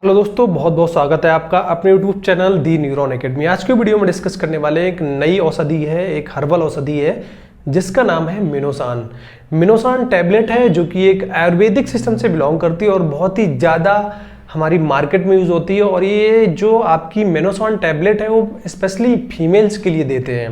Hello दोस्तों, बहुत बहुत स्वागत है आपका अपने यूट्यूब चैनल दी न्यूरॉन एकेडमी। आज के वीडियो में डिस्कस करने वाले एक नई औषधि है, एक हर्बल औषधि है जिसका नाम है मिनोसान। मिनोसान टैबलेट है जो कि एक आयुर्वेदिक सिस्टम से बिलोंग करती है और बहुत ही ज़्यादा हमारी मार्केट में यूज़ होती है। और ये जो आपकी मिनोसान टैबलेट है वो स्पेशली फीमेल्स के लिए देते हैं।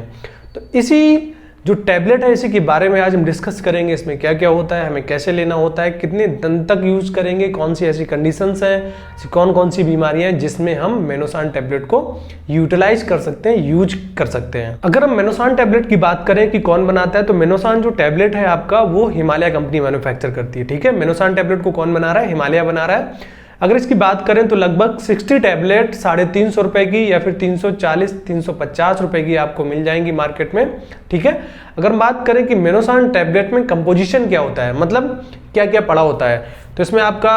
तो इसी जो टैबलेट है इसी के बारे में आज हम डिस्कस करेंगे। इसमें क्या क्या होता है, हमें कैसे लेना होता है, कितने दिन तक यूज करेंगे, कौन सी ऐसी कंडीशंस हैं, कौन कौन सी बीमारियां हैं जिसमें हम मिनोसान टैबलेट को यूटिलाइज कर सकते हैं, यूज कर सकते हैं। अगर हम मिनोसान टैबलेट की बात करें कि कौन बनाता है, तो मिनोसान जो टैबलेट है आपका वो हिमालय कंपनी मैन्युफैक्चर करती है। ठीक है, मिनोसान टैबलेट को कौन बना रहा है? हिमालय बना रहा है। अगर इसकी बात करें तो लगभग 60 टैबलेट 350 रुपए की या फिर 340-350 रुपए की आपको मिल जाएंगी मार्केट में। ठीक है, अगर बात करें कि मिनोसान टैबलेट में कंपोजिशन क्या होता है, मतलब क्या क्या पड़ा होता है, तो इसमें आपका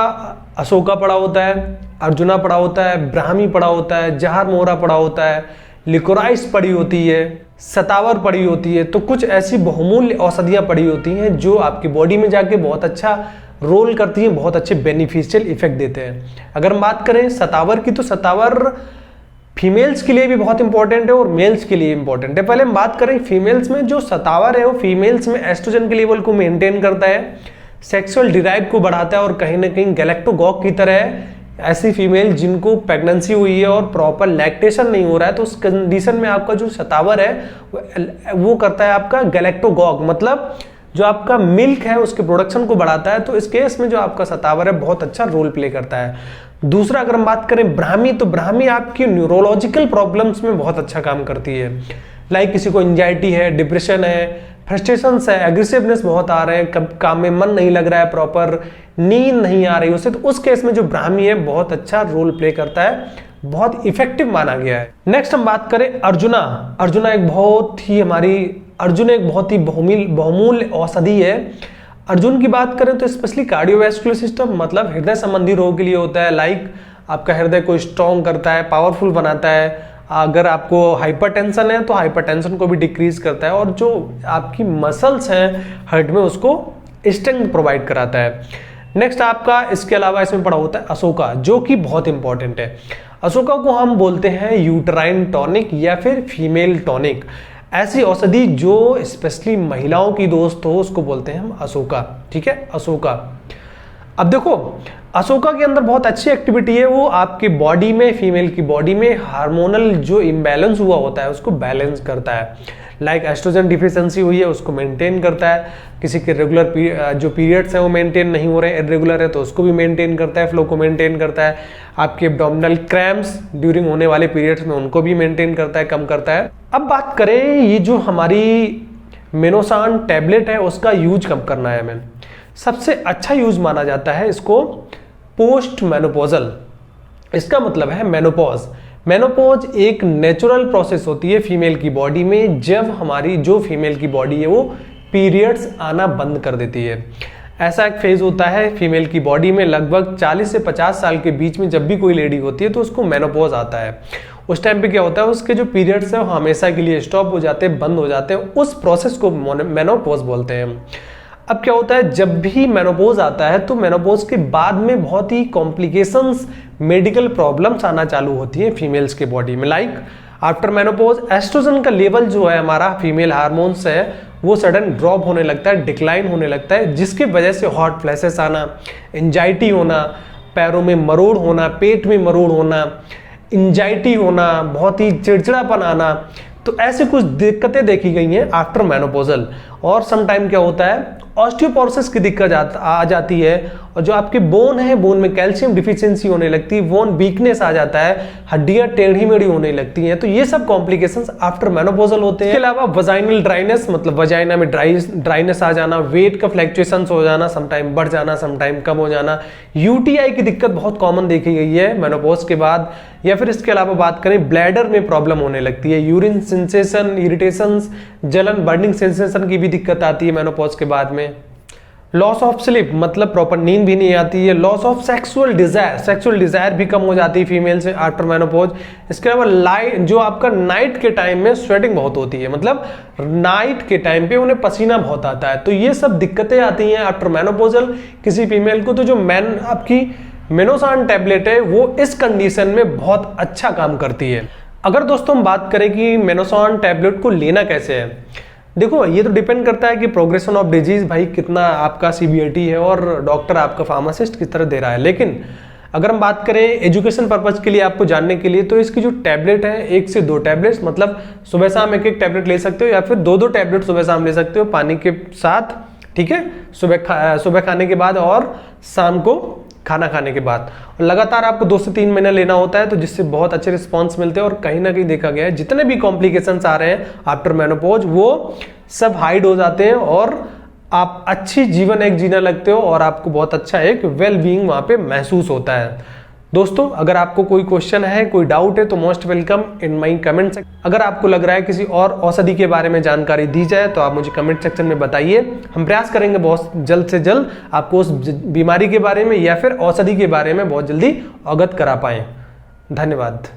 अशोका पड़ा होता है, अर्जुना पड़ा होता है, ब्राह्मी पड़ा होता है, जहार मोहरा पड़ा होता है, लिकोराइस पड़ी होती है, सतावर पड़ी होती है। तो कुछ ऐसी बहुमूल्य औषधियां पड़ी होती हैं जो आपकी बॉडी में जाके बहुत अच्छा रोल करती हैं, बहुत अच्छे बेनिफिशियल इफेक्ट देते हैं। अगर हम बात करें सतावर की, तो सतावर फीमेल्स के लिए भी बहुत इंपॉर्टेंट है और मेल्स के लिए इंपॉर्टेंट है। पहले हम बात करें फीमेल्स में, जो सतावर है वो फीमेल्स में एस्ट्रोजन के लेवल को मेंटेन करता है, सेक्सुअल डिराइव को बढ़ाता है और कहीं ना कहीं गैलेक्टोगॉक की तरह ऐसी फीमेल जिनको प्रेगनेंसी हुई है और प्रॉपर लैक्टेशन नहीं हो रहा है, तो उस कंडीशन में आपका जो सतावर है वो करता है आपका गैलेक्टोगॉक, मतलब जो आपका मिल्क है उसके प्रोडक्शन को बढ़ाता है। तो इस केस में जो आपका सतावर है बहुत अच्छा रोल प्ले करता है। दूसरा अगर हम बात करें ब्राह्मी, तो ब्राह्मी आपकी न्यूरोलॉजिकल प्रॉब्लम्स में बहुत अच्छा काम करती है। लाइक किसी को एंजाइटी है, डिप्रेशन है, फ्रस्ट्रेशन है, एग्रेसिवनेस बहुत आ रहे हैं, काम में मन नहीं लग रहा है, प्रॉपर नींद नहीं आ रही उसे, तो उस केस में जो ब्राह्मी है बहुत अच्छा रोल प्ले करता है, बहुत इफेक्टिव माना गया है। नेक्स्ट हम बात करें अर्जुना। अर्जुना एक बहुत ही बहुमूल्य औषधि है। अर्जुन की बात करें तो स्पेशली कार्डियोवैस्कुलर सिस्टम, मतलब हृदय संबंधी रोग के लिए होता है। लाइक आपका हृदय को स्ट्रॉन्ग करता है, पावरफुल बनाता है। अगर आपको हाइपरटेंशन है तो हाइपरटेंशन को भी डिक्रीज करता है, और जो आपकी मसल्स हैं हार्ट में उसको स्ट्रेंथ प्रोवाइड कराता है। नेक्स्ट आपका इसके अलावा इसमें पड़ा होता है अशोका, जो कि बहुत इंपॉर्टेंट है। अशोका को हम बोलते हैं यूटराइन टॉनिक या फिर फीमेल टॉनिक। ऐसी औषधि जो स्पेशली महिलाओं की दोस्त हो उसको बोलते हैं हम अशोका। ठीक है, अशोका। अब देखो अशोका के अंदर बहुत अच्छी एक्टिविटी है, वो आपकी बॉडी में, फीमेल की बॉडी में हार्मोनल जो इम्बैलेंस हुआ होता है उसको बैलेंस करता है। लाइक एस्ट्रोजन डिफिशिएंसी हुई है उसको मेंटेन करता है। किसी के रेगुलर जो पीरियड्स हैं वो मेंटेन नहीं हो रहे हैं, इरेगुलर है, तो उसको भी मेंटेन करता है, फ्लो को मेंटेन करता है। आपके एब्डोमिनल क्रैम्प्स ड्यूरिंग होने वाले पीरियड्स में उनको भी मेंटेन करता है, कम करता है। अब बात करें ये जो हमारी मिनोसान टैबलेट है उसका यूज कब करना है हमें। सबसे अच्छा यूज माना जाता है इसको पोस्ट मेनोपॉजल। इसका मतलब है मेनोपॉज। मेनोपॉज एक नेचुरल प्रोसेस होती है फीमेल की बॉडी में, जब हमारी जो फीमेल की बॉडी है वो पीरियड्स आना बंद कर देती है। ऐसा एक फेज होता है फीमेल की बॉडी में, लगभग 40 से 50 साल के बीच में जब भी कोई लेडी होती है तो उसको मेनोपॉज आता है। उस टाइम पे क्या होता है, उसके जो पीरियड्स हैं वो हमेशा के लिए स्टॉप हो जाते हैं, बंद हो जाते हैं। उस प्रोसेस को मेनोपॉज बोलते हैं। अब क्या होता है, जब भी मेनोपॉज आता है तो मेनोपॉज के बाद में बहुत ही कॉम्प्लिकेशंस, मेडिकल प्रॉब्लम्स आना चालू होती हैं फीमेल्स के बॉडी में। लाइक आफ्टर मेनोपॉज एस्ट्रोजन का लेवल जो है हमारा फीमेल हार्मोन्स है वो सडन ड्रॉप होने लगता है, डिक्लाइन होने लगता है, जिसकी वजह से हॉट फ्लैशेस आना, एंजाइटी होना, पैरों में मरोड़ होना, पेट में मरोड़ होना, एंजाइटी होना, बहुत ही चिड़चिड़ापन आना, तो ऐसे कुछ दिक्कतें देखी गई हैं आफ्टर मेनोपॉजल। और सम टाइम क्या होता है, ऑस्टियोपोरोसिस की दिक्कत आ जाती है, और जो आपके बोन है, बोन में कैल्शियम डिफिशियंसी होने लगती है, बोन वीकनेस आ जाता है, हड्डियां टेढ़ी मेढ़ी होने लगती हैं। तो ये सब कॉम्प्लिकेशंस आफ्टर मेनोपॉजल होते हैं। इसके अलावा वजाइनल ड्राइनेस, मतलब वजाइना में ड्राइनेस आ जाना, वेट का फ्लक्चुएशंस हो जाना, समटाइम बढ़ जाना, समटाइम कम हो जाना। यूटीआई की दिक्कत बहुत कॉमन देखी गई है मेनोपॉज के बाद। या फिर इसके अलावा बात करें ब्लैडर में प्रॉब्लम होने लगती है, यूरिन सेंसेशन, इरिटेशंस, जलन, बर्निंग सेंसेशन की भी दिक्कत आती है मेनोपॉज के बाद में। लॉस ऑफ स्लीप, मतलब प्रॉपर नींद भी नहीं आती है। लॉस ऑफ सेक्सुअल डिजायर भी कम हो जाती है फीमेल से आफ्टर मेनोपॉज। इसके अलावा जो आपका नाइट के टाइम में स्वेटिंग बहुत होती है, मतलब नाइट के टाइम पे उन्हें पसीना बहुत आता है। तो ये सब दिक्कतें आती हैं आफ्टर मेनोपॉजल किसी फीमेल को। तो जो आपकी मिनोसान टैबलेट है वो इस कंडीशन में बहुत अच्छा काम करती है। अगर दोस्तों हम बात करें कि मिनोसान टैबलेट को लेना कैसे है, देखो ये तो डिपेंड करता है कि प्रोग्रेशन ऑफ डिजीज भाई कितना आपका सीवियरिटी है और डॉक्टर आपका फार्मासिस्ट किस तरह दे रहा है। लेकिन अगर हम बात करें एजुकेशन पर्पज के लिए आपको जानने के लिए, तो इसकी जो टैबलेट है 1 से 2 टैबलेट्स, मतलब सुबह शाम एक टैबलेट ले सकते हो या फिर 2 टैबलेट सुबह शाम ले सकते हो पानी के साथ, ठीक है, सुबह खाने के बाद और शाम को खाना खाने के बाद। और लगातार आपको 2 से 3 महीने लेना होता है, तो जिससे बहुत अच्छे रिस्पॉन्स मिलते हैं। और कहीं ना कहीं देखा गया है जितने भी कॉम्प्लिकेशंस आ रहे हैं आफ्टर मेनोपॉज वो सब हाइड हो जाते हैं और आप अच्छी जीवन एक जीने लगते हो और आपको बहुत अच्छा एक वेल बीइंग वहां पे महसूस होता है। दोस्तों अगर आपको कोई क्वेश्चन है, कोई डाउट है, तो most welcome in my comment section. अगर आपको लग रहा है किसी और औषधि के बारे में जानकारी दी जाए तो आप मुझे कमेंट सेक्शन में बताइए। हम प्रयास करेंगे बहुत जल्द से जल्द आपको उस बीमारी के बारे में या फिर औषधि के बारे में बहुत जल्दी अवगत करा पाएं। धन्यवाद।